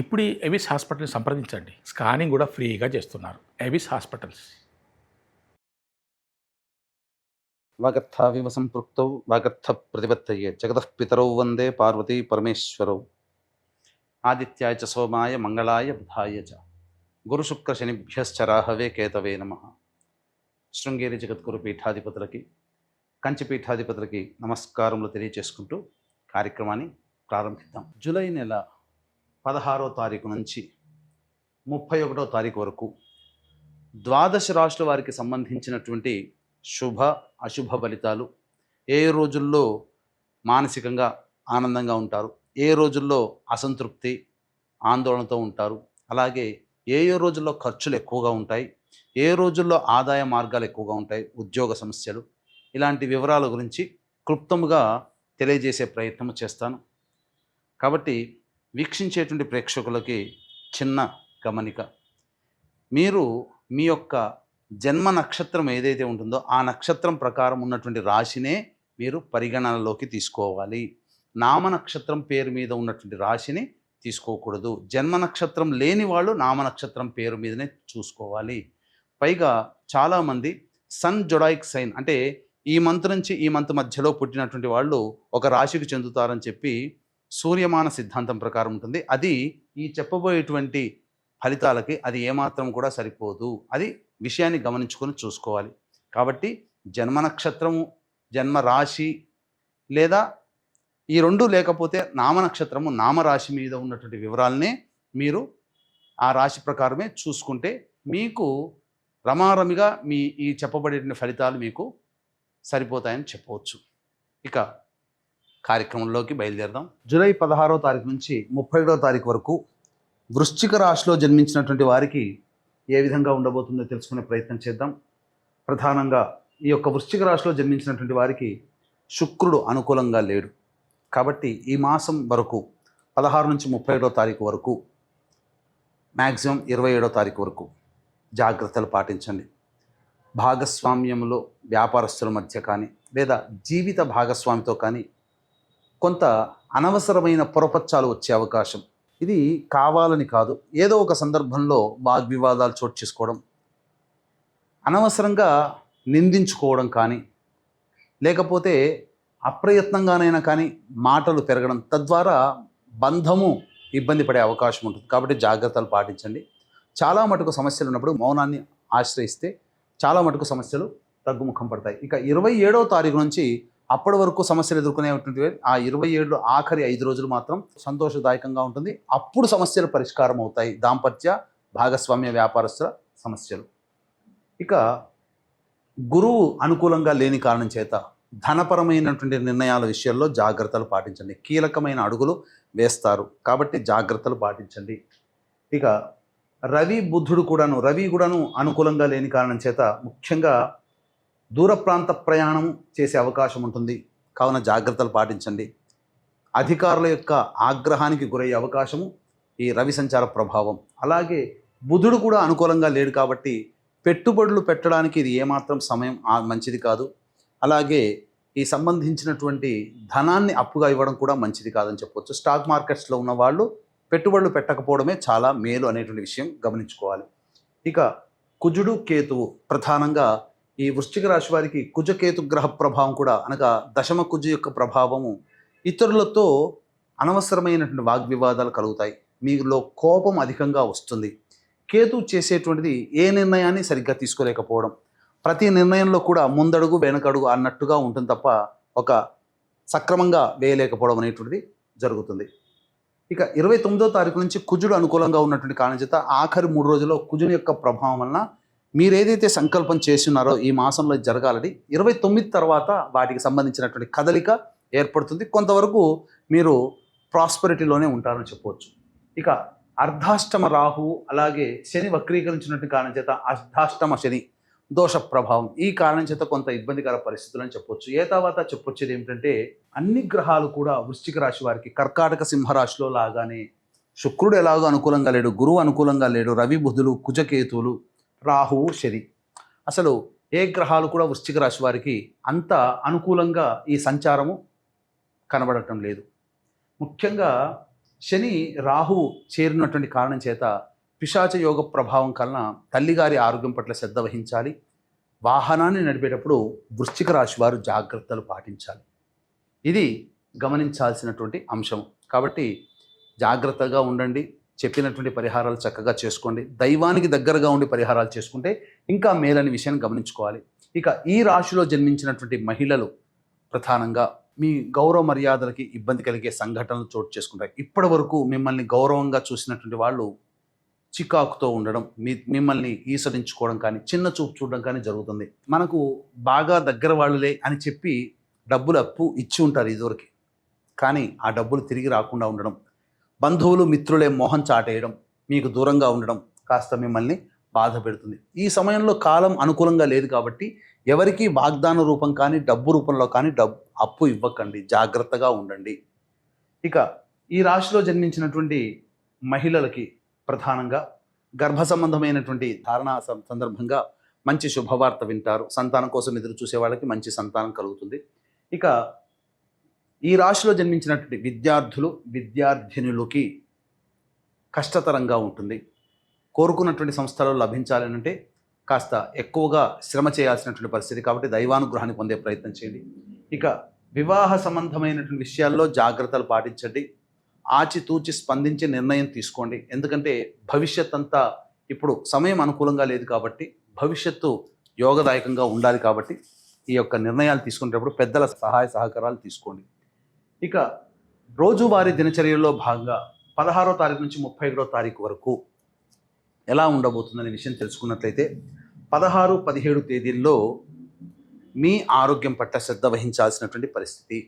ఇప్పుడు ఈ ఎవిస్ హాస్పిటల్ని సంప్రదించండి. స్కానింగ్ కూడా ఫ్రీగా చేస్తున్నారు. Avis hospitals. వాగర్థావివ సంపృక్తౌ వాగర్థ ప్రతిపత్తయే జగతః పితరౌ వందే పార్వతీ పరమేశ్వరౌ. ఆదిత్యాయ చ సోమాయ మంగళాయ బుధాయ చ గురుశుక్ర శనిభ్యశ్చ రాహవే కేతవే నమః. శృంగేరి జగద్గురు పీఠాధిపతులకి, కంచి పీఠాధిపతులకి నమస్కారములు తెలియచేసుకుంటూ కార్యక్రమాన్ని ప్రారంభిద్దాం. జూలై నెల 16వ తారీఖు నుంచి 31వ తారీఖు వరకు ద్వాదశ రాశుల వారికి సంబంధించినటువంటి శుభ అశుభ ఫలితాలు, ఏ రోజుల్లో మానసికంగా ఆనందంగా ఉంటారు, ఏ రోజుల్లో అసంతృప్తి ఆందోళనతో ఉంటారు, అలాగే ఏ రోజుల్లో ఖర్చులు ఎక్కువగా ఉంటాయి, ఏ రోజుల్లో ఆదాయ మార్గాలు ఎక్కువగా ఉంటాయి, ఉద్యోగ సమస్యలు, ఇలాంటి వివరాల గురించి క్లుప్తంగా తెలియజేసే ప్రయత్నం చేస్తాను. కాబట్టి వీక్షించేటువంటి ప్రేక్షకులకి చిన్న గమనిక, మీరు మీ యొక్క జన్మ నక్షత్రం ఏదైతే ఉంటుందో ఆ నక్షత్రం ప్రకారం ఉన్నటువంటి రాశినే మీరు పరిగణనలోకి తీసుకోవాలి. నామ నక్షత్రం పేరు మీద ఉన్నటువంటి రాశిని తీసుకోకూడదు. జన్మ నక్షత్రం లేని వాళ్ళు నామ నక్షత్రం పేరు మీదనే చూసుకోవాలి. పైగా చాలామంది సన్ జొడాయిక్ సైన్ అంటే ఈ మంత్ నుంచి ఈ మంత్ మధ్యలో పుట్టినటువంటి వాళ్ళు ఒక రాశికి చెందుతారని చెప్పి సూర్యమాన సిద్ధాంతం ప్రకారం ఉంటుంది. అది ఈ చెప్పబోయేటువంటి ఫలితాలకి అది ఏమాత్రం కూడా సరిపోదు. అది విషయాన్ని గమనించుకొని చూసుకోవాలి. కాబట్టి జన్మ నక్షత్రము, జన్మ రాశి లేదా ఈ రెండు లేకపోతే నామ నక్షత్రము, నామరాశి మీద ఉన్నటువంటి వివరాలనే మీరు ఆ రాశి ప్రకారమే చూసుకుంటే మీకు రమారమిగా మీ ఈ చెప్పబడే ఫలితాలు మీకు సరిపోతాయని చెప్పవచ్చు. ఇక కార్యక్రమంలోకి బయలుదేరదాం. జూలై 16వ తారీఖు నుంచి 31వ తారీఖు వరకు వృశ్చిక రాశిలో జన్మించినటువంటి వారికి ఏ విధంగా ఉండబోతుందో తెలుసుకునే ప్రయత్నం చేద్దాం. ప్రధానంగా ఈ యొక్క వృశ్చిక రాశిలో జన్మించినటువంటి వారికి శుక్రుడు అనుకూలంగా లేడు. కాబట్టి ఈ మాసం వరకు 16 నుంచి 31వ తారీఖు వరకు, మ్యాక్సిమం 27వ తారీఖు వరకు జాగ్రత్తలు పాటించండి. భాగస్వామ్యంలో వ్యాపారస్తుల మధ్య కానీ లేదా జీవిత భాగస్వామితో కానీ కొంత అనవసరమైన పొరపచ్చాలు వచ్చే అవకాశం. ఇది కావాలని కాదు, ఏదో ఒక సందర్భంలో వాగ్వివాదాలు చోటు చేసుకోవడం, అనవసరంగా నిందించుకోవడం కానీ, లేకపోతే అప్రయత్నంగానైనా కానీ మాటలు పెరగడం, తద్వారా బంధము ఇబ్బంది పడే అవకాశం ఉంటుంది. కాబట్టి జాగ్రత్తలు పాటించండి. చాలా మటుకు సమస్యలు ఉన్నప్పుడు మౌనాన్ని ఆశ్రయిస్తే చాలా మటుకు సమస్యలు తగ్గుముఖం పడతాయి. ఇక 27వ తారీఖు నుంచి అప్పటి వరకు సమస్యలు ఎదుర్కొనేటువంటి ఆ 27 ఆఖరి 5 రోజులు మాత్రం సంతోషదాయకంగా ఉంటుంది. అప్పుడు సమస్యలు పరిష్కారం అవుతాయి. దాంపత్య, భాగస్వామ్య, వ్యాపారస్తుల సమస్యలు. ఇక గురువు అనుకూలంగా లేని కారణం చేత ధనపరమైనటువంటి నిర్ణయాల విషయంలో జాగ్రత్తలు పాటించండి. కీలకమైన అడుగులు వేస్తారు కాబట్టి జాగ్రత్తలు పాటించండి. ఇక రవి కూడాను అనుకూలంగా లేని కారణం చేత ముఖ్యంగా దూర ప్రాంత ప్రయాణం చేసే అవకాశం ఉంటుంది. కావున జాగ్రత్తలు పాటించండి. అధికారుల యొక్క ఆగ్రహానికి గురయ్యే అవకాశము ఈ రవి సంచార ప్రభావం. అలాగే బుధుడు కూడా అనుకూలంగా లేడు కాబట్టి పెట్టుబడులు పెట్టడానికి ఇది ఏమాత్రం సమయం మంచిది కాదు. అలాగే ఈ సంబంధించినటువంటి ధనాన్ని అప్పుగా ఇవ్వడం కూడా మంచిది కాదని చెప్పవచ్చు. స్టాక్ మార్కెట్స్లో ఉన్న వాళ్ళు పెట్టుబడులు పెట్టకపోవడమే చాలా మేలు అనేటువంటి విషయం గమనించుకోవాలి. ఇక కుజుడు, కేతువు ప్రధానంగా ఈ వృశ్చిక రాశి వారికి కుజకేతు గ్రహ ప్రభావం కూడా అనగా దశమ కుజు యొక్క ప్రభావము ఇతరులతో అనవసరమైనటువంటి వాగ్వివాదాలు కలుగుతాయి. మీలో కోపం అధికంగా వస్తుంది. కేతు చేసేటువంటిది ఏ నిర్ణయాన్ని సరిగ్గా తీసుకోలేకపోవడం, ప్రతి నిర్ణయంలో కూడా ముందడుగు వెనకడుగు అన్నట్టుగా ఉంటుంది తప్ప ఒక సక్రమంగా వేయలేకపోవడం అనేటువంటిది జరుగుతుంది. ఇక 29వ తారీఖు నుంచి కుజుడు అనుకూలంగా ఉన్నటువంటి కారణం చేత ఆఖరి 3 రోజుల్లో కుజుని యొక్క ప్రభావం వలన మీరు ఏదైతే సంకల్పం చేస్తున్నారో ఈ మాసంలో జరగాలని 29 తర్వాత వాటికి సంబంధించినటువంటి కదలిక ఏర్పడుతుంది. కొంతవరకు మీరు ప్రాస్పరిటీలోనే ఉంటారని చెప్పవచ్చు. ఇక అర్ధాష్టమ రాహువు అలాగే శని వక్రీకరించినటువంటి కారణం చేత అర్ధాష్టమ శని దోష ప్రభావం, ఈ కారణం చేత కొంత ఇబ్బందికర పరిస్థితులు అని చెప్పొచ్చు. ఏ తర్వాత చెప్పొచ్చేది ఏమిటంటే అన్ని గ్రహాలు కూడా వృశ్చిక రాశి వారికి కర్కాటక సింహరాశిలో లాగానే శుక్రుడు ఎలాగో అనుకూలంగా లేడు, గురువు అనుకూలంగా లేడు, రవి బుధులు, కుజకేతువులు, రాహువు, శని, అసలు ఏ గ్రహాలు కూడా వృశ్చిక రాశి వారికి అంత అనుకూలంగా ఈ సంచారము కనబడటం లేదు. ముఖ్యంగా శని రాహువు చేరినటువంటి కారణం చేత పిశాచ యోగ ప్రభావం కలన తల్లిగారి ఆరోగ్యం పట్ల శ్రద్ధ వహించాలి. వాహనాన్ని నడిపేటప్పుడు వృశ్చిక రాశి వారు జాగ్రత్తలు పాటించాలి. ఇది గమనించాల్సినటువంటి అంశం. కాబట్టి జాగ్రత్తగా ఉండండి. చెప్పినటువంటి పరిహారాలు చక్కగా చేసుకోండి. దైవానికి దగ్గరగా ఉండి పరిహారాలు చేసుకుంటే ఇంకా మేలని విషయాన్ని గమనించుకోవాలి. ఇక ఈ రాశిలో జన్మించినటువంటి మహిళలు ప్రధానంగా మీ గౌరవ మర్యాదలకి ఇబ్బంది కలిగే సంఘటనలు చోటు చేసుకుంటాయి. ఇప్పటి వరకు మిమ్మల్ని గౌరవంగా చూసినటువంటి వాళ్ళు చికాకుతో ఉండడం, మిమ్మల్ని ఈసడించుకోవడం కానీ, చిన్న చూపు చూడడం కానీ జరుగుతుంది. మనకు బాగా దగ్గర వాళ్ళులే అని చెప్పి డబ్బులు అప్పు ఇచ్చి ఉంటారు ఇదివరకు, కానీ ఆ డబ్బులు తిరిగి రాకుండా ఉండడం, బంధువులు మిత్రులే మోహం చాటేయడం, మీకు దూరంగా ఉండడం కాస్త మిమ్మల్ని బాధ పెడుతుంది. ఈ సమయంలో కాలం అనుకూలంగా లేదు కాబట్టి ఎవరికి వాగ్దాన రూపం కానీ డబ్బు రూపంలో కానీ అప్పు ఇవ్వకండి. జాగ్రత్తగా ఉండండి. ఇక ఈ రాశిలో జన్మించినటువంటి మహిళలకి ప్రధానంగా గర్భ సంబంధమైనటువంటి ధారణ సందర్భంగా మంచి శుభవార్త వింటారు. సంతానం కోసం ఎదురు చూసే వాళ్ళకి మంచి సంతానం కలుగుతుంది. ఇక ఈ రాశిలో జన్మించినటువంటి విద్యార్థినులకి కష్టతరంగా ఉంటుంది. కోరుకున్నటువంటి సంస్థలు లభించాలనంటే కాస్త ఎక్కువగా శ్రమ చేయాల్సినటువంటి పరిస్థితి. కాబట్టి దైవానుగ్రహాన్ని పొందే ప్రయత్నం చేయండి. ఇక వివాహ సంబంధమైనటువంటి విషయాల్లో జాగ్రత్తలు పాటించండి. ఆచితూచి స్పందించి నిర్ణయం తీసుకోండి. ఎందుకంటే భవిష్యత్ అంతా ఇప్పుడు సమయం అనుకూలంగా లేదు కాబట్టి భవిష్యత్తు యోగదాయకంగా ఉండాలి. కాబట్టి ఈ యొక్క నిర్ణయాలు తీసుకునేటప్పుడు పెద్దల సహాయ సహకారాలు తీసుకోండి. ఇక రోజువారీ దినచర్యల్లో భాగంగా 16వ తారీఖు నుంచి 31వ తారీఖు వరకు ఎలా ఉండబోతుందనే విషయం తెలుసుకున్నట్లయితే 16, 17 తేదీల్లో మీ ఆరోగ్యం పట్ల శ్రద్ధ వహించాల్సినటువంటి పరిస్థితి.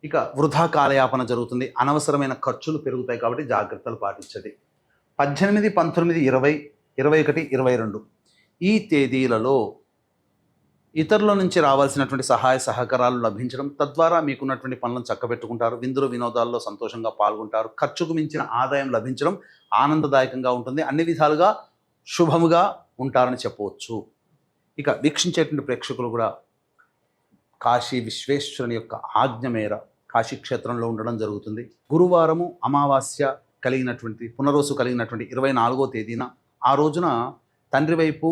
ఇక వృధా కాలయాపన జరుగుతుంది. అనవసరమైన ఖర్చులు పెరుగుతాయి కాబట్టి జాగ్రత్తలు పాటించండి. 18, 19, 20, 21, 22 ఈ తేదీలలో ఇతరుల నుంచి రావాల్సినటువంటి సహాయ సహకారాలు లభించడం, తద్వారా మీకున్నటువంటి పనులను చక్కబెట్టుకుంటారు. విందులు వినోదాల్లో సంతోషంగా పాల్గొంటారు. ఖర్చుకు మించిన ఆదాయం లభించడం ఆనందదాయకంగా ఉంటుంది. అన్ని విధాలుగా శుభముగా ఉంటారని చెప్పవచ్చు. ఇక వీక్షించేటువంటి ప్రేక్షకులు కూడా కాశీ విశ్వేశ్వరుని యొక్క ఆజ్ఞ మేర కాశీ క్షేత్రంలో ఉండడం జరుగుతుంది. గురువారము అమావాస్య కలిగినటువంటి పునరోసు కలిగినటువంటి 24వ తేదీన ఆ రోజున తండ్రి వైపు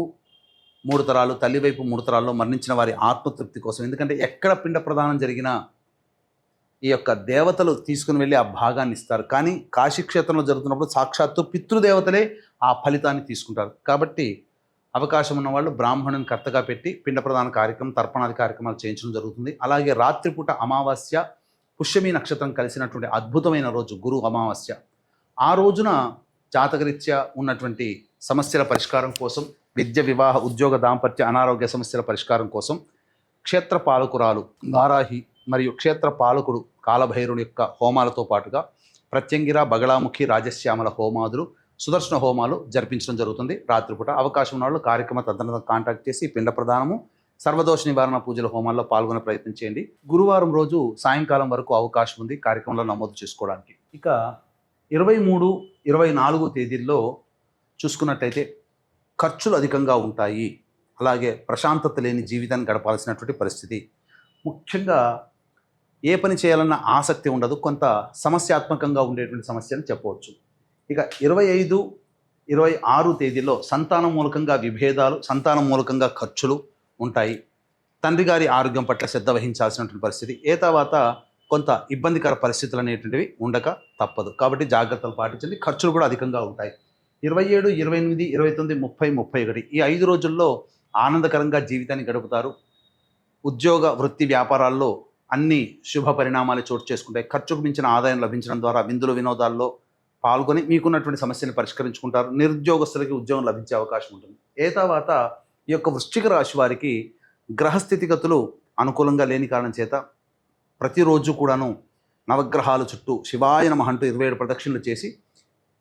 3 తరాలు, తల్లి వైపు 3 తరాల్లో మరణించిన వారి ఆత్మతృప్తి కోసం, ఎందుకంటే ఎక్కడ పిండ ప్రదానం జరిగినా ఈ యొక్క దేవతలు తీసుకుని వెళ్ళి ఆ భాగాన్ని ఇస్తారు. కానీ కాశీక్షేత్రంలో జరుగుతున్నప్పుడు సాక్షాత్తు పితృదేవతలే ఆ ఫలితాన్ని తీసుకుంటారు. కాబట్టి అవకాశం ఉన్న వాళ్ళు బ్రాహ్మణుని కర్తగా పెట్టి పిండ ప్రదాన కార్యక్రమం, తర్పణాది కార్యక్రమాలు చేయించడం జరుగుతుంది. అలాగే రాత్రిపూట అమావాస్య, పుష్యమి నక్షత్రం కలిసినటువంటి అద్భుతమైన రోజు గురు అమావాస్య. ఆ రోజున జాతకరీత్యా ఉన్నటువంటి సమస్యల పరిష్కారం కోసం, విద్య, వివాహ, ఉద్యోగ, దాంపత్య, అనారోగ్య సమస్యల పరిష్కారం కోసం క్షేత్ర పాలకురాలు వారాహి మరియు క్షేత్ర పాలకుడు కాలభైరుని యొక్క హోమాలతో పాటుగా ప్రత్యంగిర, బగళాముఖి, రాజశ్యామల హోమాదులు, సుదర్శన హోమాలు జరిపించడం జరుగుతుంది. రాత్రిపూట అవకాశం ఉన్న వాళ్ళు కార్యక్రమ తదనంతరం కాంటాక్ట్ చేసి పిండ ప్రదానము, సర్వదోష నివారణ పూజల హోమాల్లో పాల్గొనే ప్రయత్నం చేయండి. గురువారం రోజు సాయంకాలం వరకు అవకాశం ఉంది కార్యక్రమంలో నమోదు చేసుకోవడానికి. ఇక 23, 24 తేదీల్లో చూసుకున్నట్టయితే ఖర్చులు అధికంగా ఉంటాయి. అలాగే ప్రశాంతత లేని జీవితాన్ని గడపాల్సినటువంటి పరిస్థితి. ముఖ్యంగా ఏ పని చేయాలన్న ఆసక్తి ఉండదు. కొంత సమస్యాత్మకంగా ఉండేటువంటి సమస్య అని చెప్పవచ్చు. ఇక 25, 26 తేదీల్లో సంతానం మూలకంగా విభేదాలు, సంతానం మూలకంగా ఖర్చులు ఉంటాయి. తండ్రి గారి ఆరోగ్యం పట్ల శ్రద్ధ వహించాల్సినటువంటి పరిస్థితి. తర్వాత కొంత ఇబ్బందికర పరిస్థితులు అనేటువంటివి ఉండక తప్పదు. కాబట్టి జాగ్రత్తలు పాటించండి. ఖర్చులు కూడా అధికంగా ఉంటాయి. 27, 28, 29, 30, 31 ఈ 5 రోజుల్లో ఆనందకరంగా జీవితాన్ని గడుపుతారు. ఉద్యోగ, వృత్తి, వ్యాపారాల్లో అన్ని శుభ పరిణామాలు చోటు చేసుకుంటాయి. ఖర్చుకు మించిన ఆదాయం లభించడం ద్వారా విందులు వినోదాల్లో పాల్గొని మీకున్నటువంటి సమస్యను పరిష్కరించుకుంటారు. నిరుద్యోగస్తులకి ఉద్యోగం లభించే అవకాశం ఉంటుంది. తర్వాత ఈ యొక్క వృశ్చిక రాశి వారికి గ్రహస్థితిగతులు అనుకూలంగా లేని కారణం చేత ప్రతిరోజు కూడాను నవగ్రహాల చుట్టూ శివాయ నమః అంటూ 27 ప్రదక్షిణలు చేసి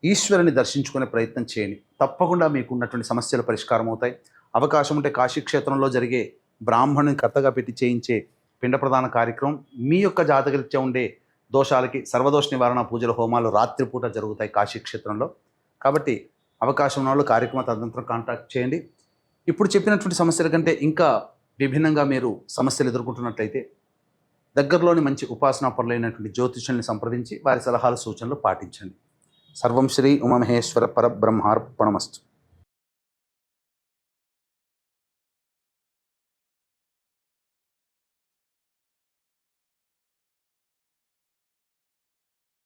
ఈశ్వరుని దర్శించుకునే ప్రయత్నం చేయండి. తప్పకుండా మీకు ఉన్నటువంటి సమస్యలు పరిష్కారం అవుతాయి. అవకాశం ఉంటే కాశీక్షేత్రంలో జరిగే బ్రాహ్మణుని కర్తగా పెట్టి చేయించే పిండ ప్రదాన కార్యక్రమం మీ యొక్క జాతకరీత్యా ఉండే దోషాలకి సర్వదోష నివారణ పూజల హోమాలు రాత్రిపూట జరుగుతాయి కాశీక్షేత్రంలో. కాబట్టి అవకాశం ఉన్న వాళ్ళు కార్యక్రమ తదనంతరం కాంటాక్ట్ చేయండి. ఇప్పుడు చెప్పినటువంటి సమస్యల కంటే ఇంకా విభిన్నంగా మీరు సమస్యలు ఎదుర్కొంటున్నట్లయితే దగ్గరలోని మంచి ఉపాసనా పరులైనటువంటి జ్యోతిషుల్ని సంప్రదించి వారి సలహాలు సూచనలు పాటించండి. సర్వం శ్రీ ఉమామహేశ్వర పరబ్రహ్మార్పణమస్తు.